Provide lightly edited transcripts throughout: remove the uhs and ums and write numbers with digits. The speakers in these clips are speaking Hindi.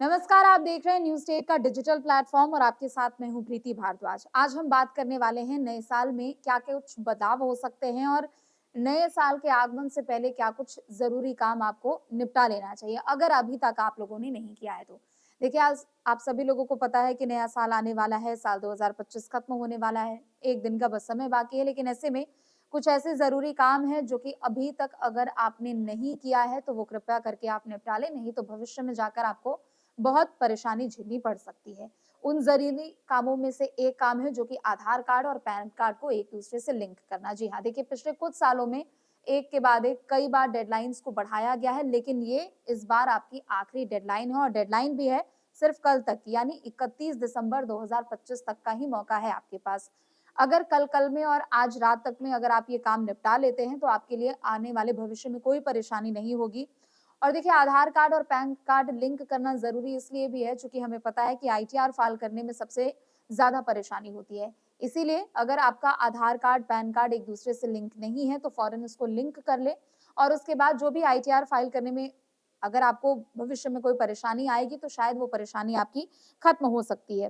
नमस्कार, आप देख रहे हैं न्यूज़ टेक का डिजिटल प्लेटफॉर्म और आपके साथ मैं हूं प्रीति भारद्वाज। आज हम बात करने वाले हैं नए साल में क्या कुछ बदलाव हो सकते हैं और नए साल के आगमन से पहले क्या कुछ जरूरी काम आपको निपटा लेना चाहिए अगर अभी तक आप लोगों ने नहीं किया है तो। देखिए, आज आप सभी लोगों को पता है कि नया साल आने वाला है, साल 2025 खत्म होने वाला है, एक दिन का बस समय बाकी है। लेकिन ऐसे में कुछ ऐसे जरूरी काम है जो कि अभी तक अगर आपने नहीं किया है तो वो कृपया करके आप निपटा लें, नहीं तो भविष्य में जाकर आपको बहुत परेशानी झेलनी पड़ सकती है। उन ज़रूरी कामों में से एक काम है जो कि आधार कार्ड और पैन कार्ड को एक-दूसरे से लिंक करना। जी हाँ, देखिए, पिछले कुछ सालों में एक के बाद एक कई बार डेडलाइन्स को बढ़ाया गया है, लेकिन ये इस बार आपकी आखिरी डेडलाइन है और डेडलाइन भी है सिर्फ कल तक, यानी 31 दिसंबर 2025 तक का ही मौका है आपके पास। अगर कल में और आज रात तक में अगर आप ये काम निपटा लेते हैं, तो आपके लिए आने वाले भविष्य में कोई परेशानी नहीं होगी। और देखिए, आधार कार्ड और पैन कार्ड लिंक करना ज़रूरी इसलिए भी है चूँकि हमें पता है कि आईटीआर फाइल करने में सबसे ज़्यादा परेशानी होती है। इसीलिए अगर आपका आधार कार्ड, पैन कार्ड एक-दूसरे से लिंक नहीं है तो फ़ौरन इसको लिंक कर लें और उसके बाद जो भी आईटीआर फाइल करने में अगर आपको भविष्य में कोई परेशानी आएगी तो शायद वो परेशानी आपकी खत्म हो सकती है।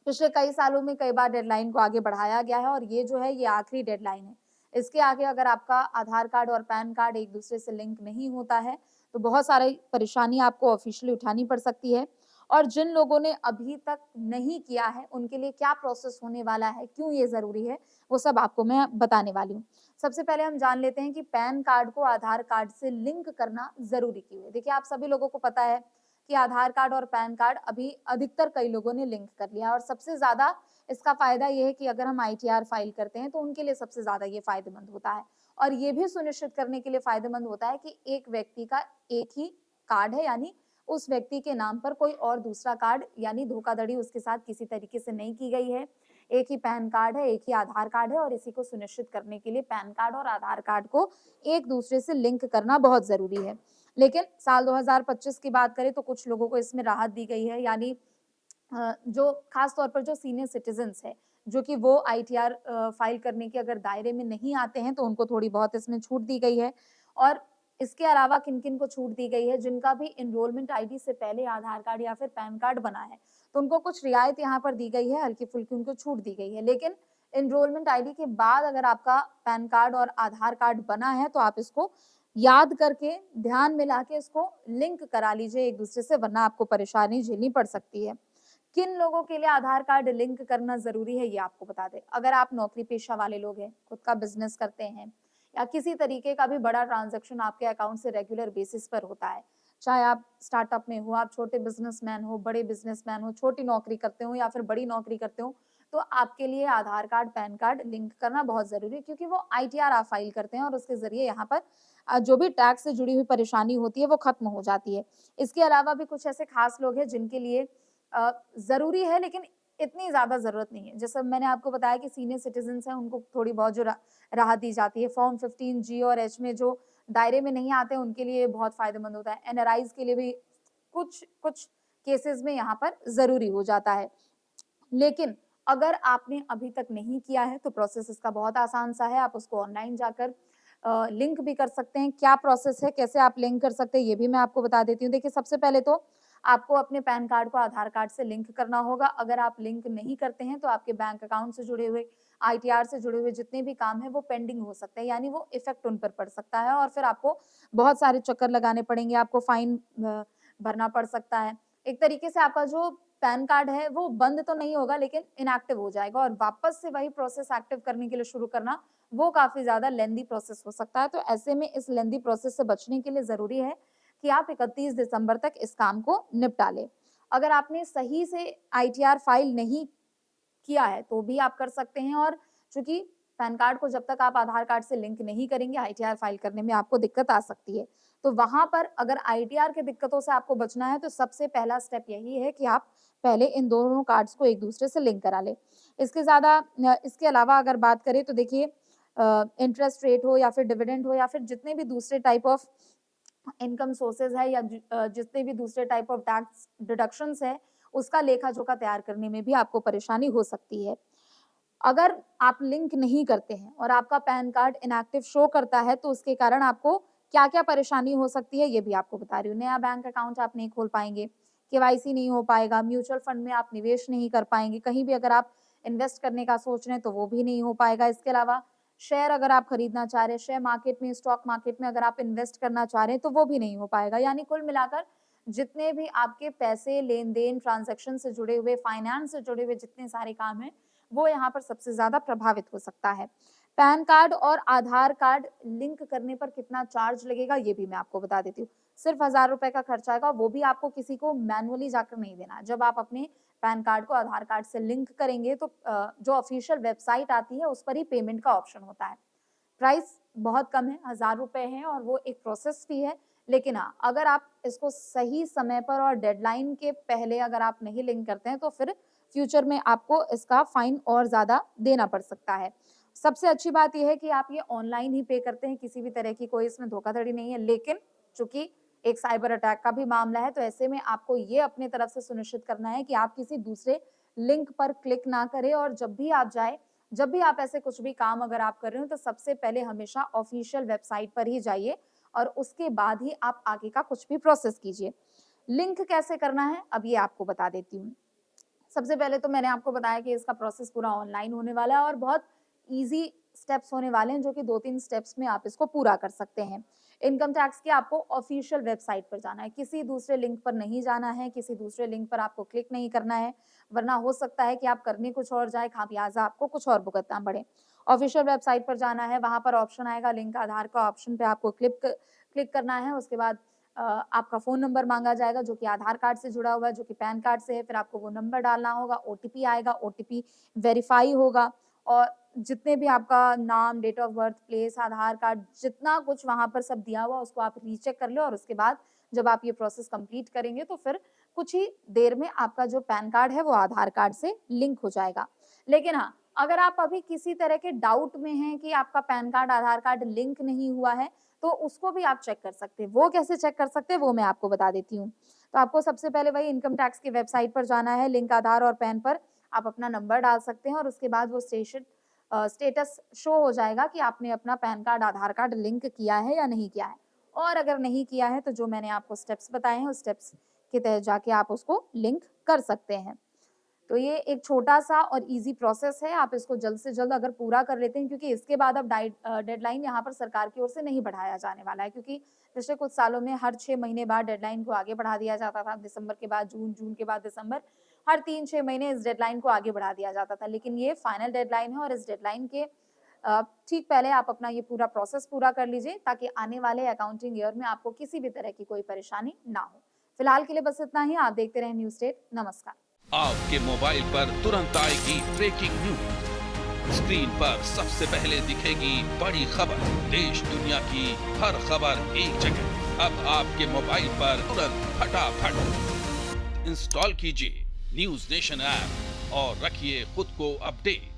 पिछले कई सालों में कई बार डेडलाइन को आगे बढ़ाया गया है और ये जो है ये आखिरी डेडलाइन है। इसके आगे अगर आपका आधार कार्ड और पैन कार्ड एक-दूसरे से लिंक नहीं होता है, तो बहुत सारी परेशानी आपको ऑफ़िशियली उठानी पड़ सकती है। और जिन लोगों ने अभी तक नहीं किया है, उनके लिए क्या प्रोसेस होने वाला है, क्यों ये ज़रूरी है, वो सब आपको मैं बताने वाली हूँ। सबसे पहले हम जान लेते हैं कि पैन कार्ड को आधार कार्ड से लिंक करना ज़रूरी क्यों है। देखिए, आप सभी लोगों को पता है कि आधार कार्ड और पैन कार्ड अभी अधिकतर कई लोगों ने लिंक कर लिया है और सबसे ज़्यादा इसका फ़ायदा ये है कि अगर हम आईटीआर फाइल करते हैं, तो उनके लिए सबसे ज़्यादा ये फ़ायदेमंद होता है। और ये भी सुनिश्चित करने के लिए फ़ायदेमंद होता है कि एक व्यक्ति का एक ही कार्ड है, यानी उस व्यक्ति के नाम पर कोई और दूसरा कार्ड यानी धोखाधड़ी उसके साथ किसी तरीके से नहीं की गई है। एक ही पैन कार्ड है, एक ही आधार कार्ड है और इसी को सुनिश्चित करने के लिए पैन कार्ड और आधार कार्ड को एक-दूसरे से लिंक करना बहुत ज़रूरी है। लेकिन साल 2025 की बात करें तो कुछ लोगों को इसमें राहत दी गई है, यानी जो खास तौर पर जो सीनियर सिटीजन्स हैं, जो कि वो आईटीआर फाइल करने के अगर दायरे में नहीं आते हैं, तो उनको थोड़ी बहुत इसमें छूट दी गई है। और इसके अलावा किन-किन को छूट दी गई है, जिनका भी एनरोलमेंट आईडी से पहले आधार कार्ड या फिर पैन कार्ड बना है, तो उनको कुछ रियायत यहाँ पर दी गई है, हल्की-फुल्की उनको छूट दी गई है। लेकिन एनरोलमेंट आईडी के बाद अगर आपका पैन कार्ड और आधार कार्ड बना है, तो आप इसको याद करके, ध्यान मिला के इसको लिंक करा लीजिए एक-दूसरे से, वरना आपको परेशानी झेलनी पड़ सकती है। किन लोगों के लिए आधार कार्ड लिंक करना ज़रूरी है, ये आपको बता दें। अगर आप नौकरी पेशा वाले लोग हैं, खुद का बिज़नेस करते हैं या किसी तरीके का भी बड़ा ट्रांज़ैक्शन आपके अकाउंट से रेगुलर बेसिस पर होता है, चाहे आप स्टार्टअप में हो, आप छोटे बिज़नेसमैन हो, बड़े बिज़नेसमैन हो, छोटी नौकरी करते हो या फिर बड़ी नौकरी करते हो, तो आपके लिए आधार कार्ड, पैन कार्ड लिंक करना बहुत ज़रूरी है क्योंकि वो आईटीआर आप फाइल करते हैं और उसके ज़रिए यहाँ पर जो भी टैक्स से जुड़ी हुई परेशानी होती है, वो खत्म हो जाती है। इसके अलावा भी कुछ ऐसे खास लोग हैं जिनके लिए ज़रूरी है लेकिन इतनी ज़्यादा ज़रूरत नहीं है। जैसे मैंने आपको बताया कि सीनियर सिटीज़न्स हैं, उनको थोड़ी बहुत जो राहत दी जाती है। फॉर्म 15 जी और एच में जो दायरे में नहीं आते, उनके लिए बहुत फ़ायदेमंद होता है। एनआरआईज़ के लिए भी कुछ कुछ केसेज़ में यहाँ पर ज़रूरी हो जाता है। लेकिन अगर आपने अभी तक नहीं किया है, तो प्रोसेस इसका बहुत आसान सा है। आप उसको ऑनलाइन जाकर लिंक भी कर सकते हैं। क्या प्रोसेस है, कैसे आप लिंक कर सकते हैं, ये भी मैं आपको बता देती हूँ। देखिए, सबसे पहले तो आपको अपने पैन कार्ड को आधार कार्ड से लिंक करना होगा। अगर आप लिंक नहीं करते हैं, तो आपके बैंक अकाउंट से जुड़े हुए, आईटीआर से जुड़े हुए जितने भी काम हैं, वो पेंडिंग हो सकते हैं, यानी वो इफ़ेक्ट उन पर पड़ सकता है और फिर आपको बहुत सारे चक्कर लगाने पड़ेंगे, आपको फाइन भरना पड़ सकता है। एक तरीके से आपका जो पैन कार्ड है, वो बंद तो नहीं होगा लेकिन इनएक्टिव हो जाएगा और वापस से वही प्रोसेस एक्टिव करने के लिए शुरू करना, वो काफ़ी ज़्यादा लेंदी प्रोसेस हो सकता है। तो ऐसे में इस लेंदी प्रोसेस से बचने के लिए ज़रूरी है कि आप 31 दिसंबर तक इस काम को निपटा लें। अगर आपने सही से आईटीआर फाइल नहीं किया है, तो भी आप कर सकते हैं और चूँकि पैन कार्ड को जब तक आप आधार कार्ड से लिंक नहीं करेंगे, आईटीआर फाइल करने में आपको दिक्कत आ सकती है। तो वहाँ पर अगर आईटीआर की दिक्कतों से आपको बचना है, तो सबसे पहला स्टेप यही है कि आप पहले इन दोनों कार्ड्स को एक-दूसरे से लिंक करा लें। इसके अलावा अगर बात करें तो देखिए, इंटरेस्ट रेट हो या फिर डिविडेंड हो या फिर जितने भी दूसरे टाइप ऑफ इनकम सोर्सेज़ है या जितने भी दूसरे टाइप ऑफ टैक्स डिडक्शंस है, उसका लेखा-जोखा तैयार करने में भी आपको परेशानी हो सकती है। अगर आप लिंक नहीं करते हैं और आपका पैन कार्ड इनएक्टिव शो करता है, तो उसके कारण आपको क्या-क्या परेशानी हो सकती है, ये भी आपको बता रही हूँ। नया बैंक अकाउंट आप नहीं खोल पाएँगे, केवाईसी नहीं हो पाएगा, म्यूचुअल फंड में आप निवेश नहीं कर पाएँगे, कहीं भी अगर आप इन्वेस्ट करने का सोच रहे हैं तो वो भी नहीं हो पाएगा। इसके अलावा शेयर अगर आप खरीदना चाह रहे हैं, शेयर मार्केट में, स्टॉक मार्केट में अगर आप इन्वेस्ट करना चाह रहे हैं तो वो भी नहीं हो पाएगा। यानी कुल मिलाकर जितने भी आपके पैसे, लेन-देन, ट्रांज़ैक्शन से जुड़े हुए, फाइनेंस से जुड़े हुए जितने सारे काम हैं, वो यहाँ पर सबसे ज़्यादा प्रभावित हो सकता है। पैन कार्ड और आधार कार्ड लिंक करने पर कितना चार्ज लगेगा, ये भी मैं आपको बता देती हूँ। सिर्फ़ ₹1000 का खर्चा आएगा, वो भी आपको किसी को मैनुअली जाकर नहीं देना है। जब आप अपने पैन कार्ड को आधार कार्ड से लिंक करेंगे तो जो ऑफ़िशियल वेबसाइट आती है, उस पर ही पेमेंट का ऑप्शन होता है। प्राइस बहुत कम है, ₹1000 है और वो एक प्रोसेस फ़ी है। लेकिन हाँ, अगर आप इसको सही समय पर और डेडलाइन के पहले अगर आप नहीं लिंक करते हैं, तो फिर फ्यूचर में आपको इसका फ़ाइन और ज़्यादा देना पड़ सकता है। सबसे अच्छी बात ये है कि आप ये ऑनलाइन ही पे करते हैं, किसी भी तरह की कोई इसमें धोखाधड़ी नहीं है। लेकिन चूँकि एक साइबर अटैक का भी मामला है, तो ऐसे में आपको ये अपनी तरफ से सुनिश्चित करना है कि आप किसी दूसरे लिंक पर क्लिक ना करें और जब भी आप ऐसे कुछ भी काम अगर आप कर रहे हो, तो सबसे पहले हमेशा ऑफ़िशियल वेबसाइट पर ही जाइए और उसके बाद ही आप आगे का कुछ भी प्रोसेस कीजिए। लिंक कैसे करना है, अब ये आपको बता देती हूँ। सबसे पहले तो मैंने आपको बताया कि इसका प्रोसेस पूरा ऑनलाइन होने वाला है और बहुत ईज़ी स्टेप्स होने वाले हैं, जो कि 2-3 स्टेप्स में आप इसको पूरा कर सकते हैं। इनकम टैक्स की आपको ऑफ़िशियल वेबसाइट पर जाना है, किसी दूसरे लिंक पर नहीं जाना है, किसी दूसरे लिंक पर आपको क्लिक नहीं करना है, वरना हो सकता है कि आप करने कुछ और जाएँ, खामियाज़ा आपको कुछ और भुगतना पड़े। ऑफ़िशियल वेबसाइट पर जाना है, वहाँ पर ऑप्शन आएगा लिंक आधार का ऑप्शन पे आपको क्लिक करना है, उसके बाद आपका फ़ोन नंबर माँगा जाएगा जो कि आधार कार्ड से जुड़ा हुआ है, जो कि पैन कार्ड से है, फिर आपको वो नंबर डालना होगा, ओटीपी आएगा, ओटीपी वेरीफ़ाई होगा और जितने भी आपका नाम, date of birth, place, Aadhaar card, जितना कुछ वहाँ पर सब दिया हुआ उसको आप रीचेक कर लो और उसके बाद जब आप ये प्रोसेस कंप्लीट करेंगे तो फिर कुछ ही देर में आपका जो पैन कार्ड है वो आधार कार्ड से लिंक हो जाएगा। लेकिन हाँ, अगर आप अभी किसी तरह के डाउट में हैं कि आपका पैन कार्ड, आधार कार्ड लिंक नहीं हुआ है, तो उसको भी आप चेक कर सकते हैं। वो कैसे चेक कर सकते हैं वो मैं आपको बता देती हूँ। तो आपको सबसे पहले वही इनकम टैक्स की वेबसाइट पर जाना है, लिंक आधार और पैन पर आप अपना नंबर डाल सकते हैं और उसके बाद वो स्टेटस शो हो जाएगा कि आपने अपना पैन कार्ड, आधार कार्ड लिंक किया है या नहीं किया है। और अगर नहीं किया है तो जो मैंने आपको स्टेप्स बताए हैं, उस स्टेप्स के तहत जाके आप उसको लिंक कर सकते हैं। तो ये एक छोटा-सा और ईज़ी प्रोसेस है, आप इसको जल्द से जल्द अगर पूरा कर लेते हैं क्योंकि इसके बाद अब डेडलाइन यहाँ पर सरकार की ओर से नहीं बढ़ाया जाने वाला है क्योंकि पिछले कुछ सालों में हर 6 महीने बाद डेडलाइन को आगे बढ़ा दिया जाता था। दिसंबर के बाद जून, जून के बाद दिसंबर, हर 3-6 महीने इस डेडलाइन को आगे बढ़ा दिया जाता था। लेकिन ये फाइनल डेडलाइन है और इस डेडलाइन के ठीक पहले आप अपना ये पूरा प्रोसेस पूरा कर लीजिए ताकि आने वाले अकाउंटिंग ईयर में आपको किसी भी तरह की कोई परेशानी ना हो। फिलहाल के लिए बस इतना ही। आप देखते रहें न्यूज़ स्टेट। नमस्कार। आपके मोबाइल पर तुरंत आएगी ब्रेकिंग न्यूज। स्क्रीन पर सबसे पहले दिखेगी बड़ी खबर। देश दुनिया की हर खबर एक जगह। अब आपके मोबाइल पर तुरंत फटाफट इंस्टॉल कीजिए न्यूज़ नेशन ऐप और रखिए खुद को अपडेट।